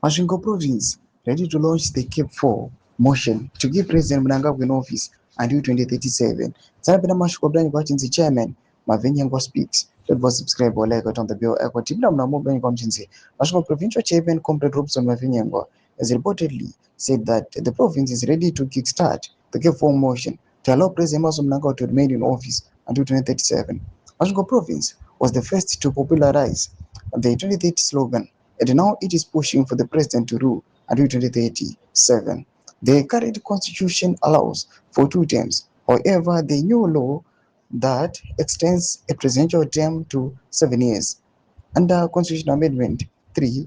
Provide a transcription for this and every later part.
Masvingo province ready to launch the CAB4 motion to give President Mnangagwa in office until 2037. Zanapenda mashuko brani kwa chinzi chairman Mavenyango speaks. Don't forget subscribe or like it on the bill. Eko tibla mnamo brani kwa chinzi. Mashuko provincial chairman Comrade Robson Mavenyango has reportedly said that the province is ready to kickstart the CAB4 motion to allow President Mnangagwa to remain in office until 2037. Mashuko province was the first to popularize the 2030 slogan, and now it is pushing for the president to rule until 2037. The current constitution allows for 2 terms. However, the new law that extends a presidential term to 7 years. Under Constitution Amendment 3,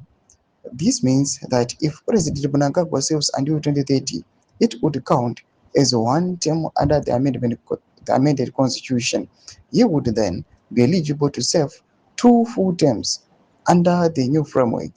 this means that if President Mnangagwa serves until 2030, it would count as 1 term under the amended constitution. He would then be eligible to serve 2 full terms under the new framework.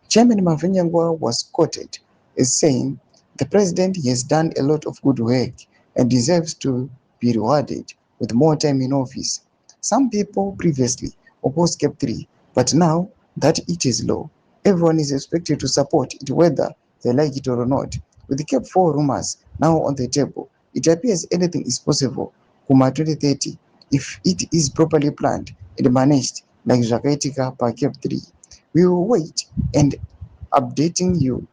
Chairman Mavenyango was quoted as saying, "The president has done a lot of good work and deserves to be rewarded with more time in office. Some people previously opposed CAB3, but now that it is law, everyone is expected to support it whether they like it or not. With the CAB4 rumors now on the table, it appears anything is possible Kuma 2030 if it is properly planned and managed like ZVAITWA per CAB3. We will wait and updating you."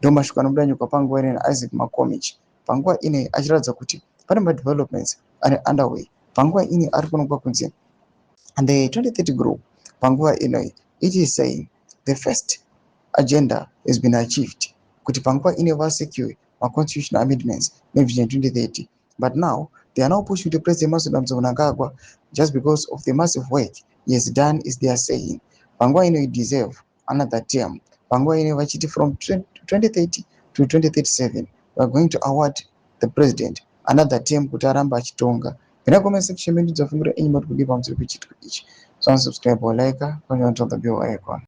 Doma shukana mdanyu kwa pangwa ine na Isaac Makomich. Pangwa ine achiradza kuti pane developments are underway. Pangwa ine ari kunongwa kunzi. And the 2030 group, pangwa ine, it is saying the first agenda has been achieved. Kuti pangwa ine was secure my constitutional amendments in Vision 2030. But now they are now pushing to President Mnangagwa just because of the massive work he has done, is they are saying. Pangwa ine deserve another term. Pangwa ine vachiti from 2030 to 2037. We are going to award the president another term kuti aramba achitonga. Ina comment section mendi dzafungura enyi mari kudipa mzuri kuchitwa ichi. So unsubscribe or like, when you on the bell icon.